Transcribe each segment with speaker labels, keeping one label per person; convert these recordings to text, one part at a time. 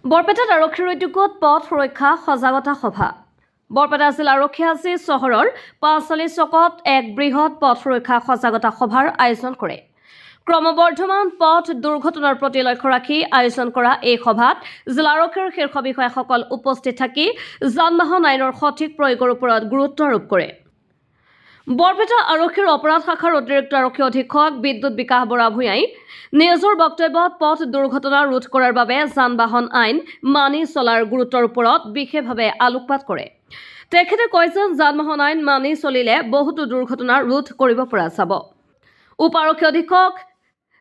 Speaker 1: বৰপেটাত আৰক্ষীৰ উদ্যোগত পথ সুৰক্ষা সজাগতা সভা। বৰপেটা জিলা আৰক্ষীয়ে আজি চহৰৰ পাঁচআলি চকত এক বৃহৎ পথ সুৰক্ষা সজাগতা সভাৰ আয়োজন কৰে। ক্ৰমবৰ্ধমান পথ দুৰ্ঘটনাৰ প্ৰতি লক্ষ্য ৰাখি আয়োজন কৰা এই সভাত জিলা আৰক্ষীৰ শীৰ্ষ বিষয়াসকল উপস্থিত থাকি যান-বাহন আইনৰ সঠিক প্ৰয়োগৰ ওপৰত গুৰুত্ব আৰোপ কৰে। বৰপেটা আৰক্ষীৰ অপৰাধ শাখাৰ অতিৰিক্ত আৰক্ষী অধীক্ষক বিদ্যুৎ বিকাশ বৰা ভূঞাই নিজৰ বক্তব্যত পথ দুৰ্ঘটনা ৰোধ কৰাৰ বাবে যান-বাহন আইন মানি চলাৰ গুৰুত্বৰ ওপৰত বিশেষভাৱে আলোকপাত কৰে। তেখেতে কয় যে যান-বাহন আইন মানি চলিলে বহুতো দুৰ্ঘটনা ৰোধ কৰিব পৰা যাব। উপ আৰক্ষী অধীক্ষক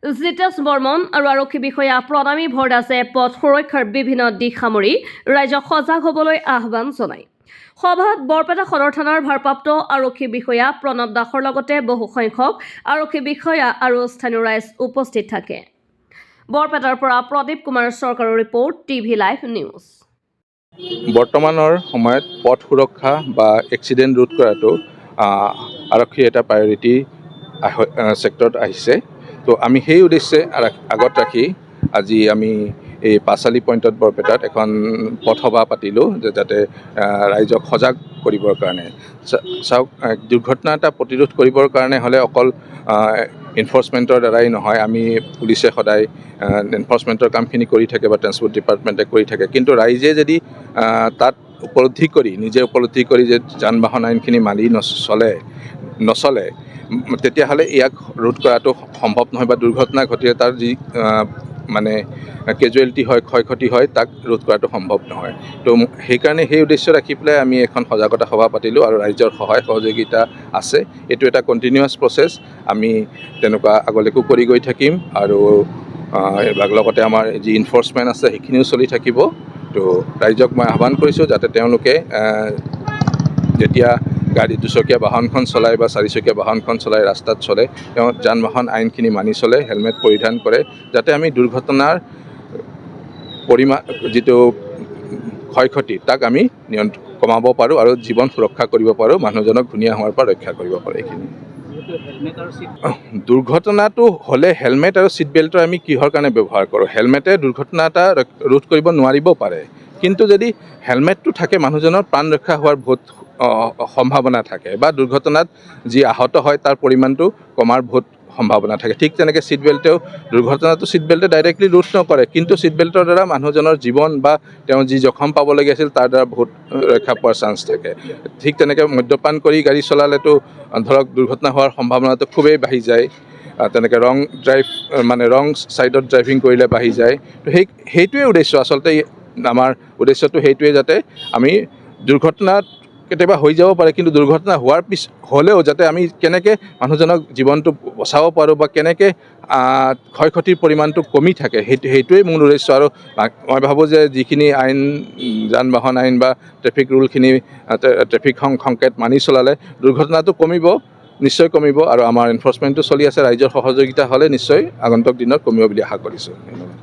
Speaker 1: জিতেশ বৰ্মন আৰু আৰক্ষী বিষয়া প্ৰণামী ভৰদাসে পথ সুৰক্ষাৰ বিভিন্ন দিশ সামৰি ৰাইজক সজাগ হ'বলৈ আহ্বান জনায়। সভাত বৰপেটা সদৰ থানাৰ ভাৰপ্ৰাপ্ত আৰক্ষী বিষয়া প্ৰণৱ দাসৰ লগতে বহু সংখ্যক আৰক্ষী বিষয়া আৰু স্থানীয় ৰাইজ উপস্থিত থাকে। বৰপেটাৰ পৰা প্ৰদীপ কুমাৰ চৰকাৰৰ ৰিপৰ্ট, টিভি লাইভ নিউজ।
Speaker 2: বৰ্তমানৰ সময়ত পথ সুৰক্ষা বা এক্সিডেণ্ট ৰোধ কৰাটো আৰক্ষীৰ এটা প্ৰায়ৰিটি ছেক্টৰত আহিছে। তো আমি সেই উদ্দেশ্যে আগত ৰাখি আজি আমি এই পাঁচআলি পইণ্টত বৰপেটাত এখন পথ সভা পাতিলোঁ, যাতে ৰাইজক সজাগ কৰিবৰ কাৰণে। চাওক, দুৰ্ঘটনা এটা প্ৰতিৰোধ কৰিবৰ কাৰণে হ'লে অকল এনফৰ্চমেণ্টৰ দ্বাৰাই নহয়। আমি পুলিচে সদায় এনফৰ্চমেণ্টৰ কামখিনি কৰি থাকে বা ট্ৰেন্সপৰ্ট ডিপাৰ্টমেণ্টে কৰি থাকে, কিন্তু ৰাইজে যদি তাত নিজে উপলব্ধি কৰি যে যান-বাহন আইনখিনি মানি নচলে তেতিয়াহ'লে ইয়াক ৰোধ কৰাটো সম্ভৱ নহয়, বা দুৰ্ঘটনা ঘটিলে তাৰ যি মানে কেজুৱেলিটি হয়, ক্ষয়ক্ষতি হয়, তাক ৰোধ কৰাটো সম্ভৱ নহয়। তো সেইকাৰণে সেই উদ্দেশ্য ৰাখি পেলাই আমি এখন সজাগতা সভা পাতিলোঁ আৰু ৰাইজৰ সহায় সহযোগিতা আছে। এইটো এটা কণ্টিনিউৱাছ প্ৰচেছ, আমি তেনেকুৱা আগলৈকো কৰি গৈ থাকিম আৰু লগতে আমাৰ যি এনফৰ্চমেণ্ট আছে সেইখিনিও চলি থাকিব। তো ৰাইজক মই আহ্বান কৰিছোঁ যাতে তেওঁলোকে যেতিয়া দুচকীয়া বাহনখন চলায় বা চাৰিচকীয়া বাহনখন চলাই ৰাস্তাত চলে, তেওঁ যান-বাহন আইনখিনি মানি চলে, হেলমেট পৰিধান কৰে, যাতে আমি দুৰ্ঘটনাৰ যিটো ক্ষয়ক্ষতি তাক আমি কমাব পাৰোঁ আৰু জীৱন সুৰক্ষা কৰিব পাৰোঁ, মানুহজনক ধুনীয়া হোৱাৰ পৰা ৰক্ষা কৰিব পাৰোঁ। এইখিনি দুৰ্ঘটনাটো হ'লে হেলমেট আৰু ছিট বেল্টৰ আমি কিহৰ কাৰণে ব্যৱহাৰ কৰোঁ? হেলমেটে দুৰ্ঘটনা এটা ৰোধ কৰিব নোৱাৰিব পাৰে, কিন্তু যদি হেলমেটটো থাকে মানুহজনৰ প্ৰাণ ৰক্ষা হোৱাৰ বহুত সম্ভাৱনা থাকে, বা দুৰ্ঘটনাত যি আহত হয় তাৰ পৰিমাণটো কমাৰ বহুত সম্ভাৱনা থাকে। ঠিক তেনেকৈ ছিট বেল্টে ডাইৰেক্টলি ৰোধ নকৰে, কিন্তু ছিট বেল্টৰ দ্বাৰা মানুহজনৰ জীৱন বা তেওঁ যি জখম পাবলগীয়া আছিল তাৰ দ্বাৰা বহুত ৰক্ষা পোৱাৰ চান্স থাকে। ঠিক তেনেকৈ মদ্যপান কৰি গাড়ী চলালেতো ধৰক দুৰ্ঘটনা হোৱাৰ সম্ভাৱনাটো খুবেই বাঢ়ি যায়। তেনেকৈ ৰং ছাইডত ড্ৰাইভিং কৰিলে বাঢ়ি যায়। তো সেইটোৱে উদ্দেশ্য, আচলতে আমাৰ উদ্দেশ্যটো সেইটোৱে, যাতে আমি দুৰ্ঘটনাত কেতিয়াবা হৈ যাব পাৰে, কিন্তু দুৰ্ঘটনা হ'লেও যাতে আমি কেনেকৈ মানুহজনক জীৱনটো বচাব পাৰোঁ বা কেনেকৈ ক্ষয়ক্ষতিৰ পৰিমাণটো কমি থাকে, সেইটোৱেই মূল উদ্দেশ্য। আৰু মই ভাবোঁ যে যিখিনি আইন, যান-বাহন আইন বা ট্ৰেফিক ৰুলখিনি, ট্ৰেফিক সংকেত মানি চলালে দুৰ্ঘটনাটো নিশ্চয় কমিব, আৰু আমাৰ এনফৰ্চমেণ্টটো চলি আছে। ৰাইজৰ সহযোগিতা হ'লে নিশ্চয় আগন্তুক দিনত কমিব বুলি আশা কৰিছোঁ। ধন্যবাদ।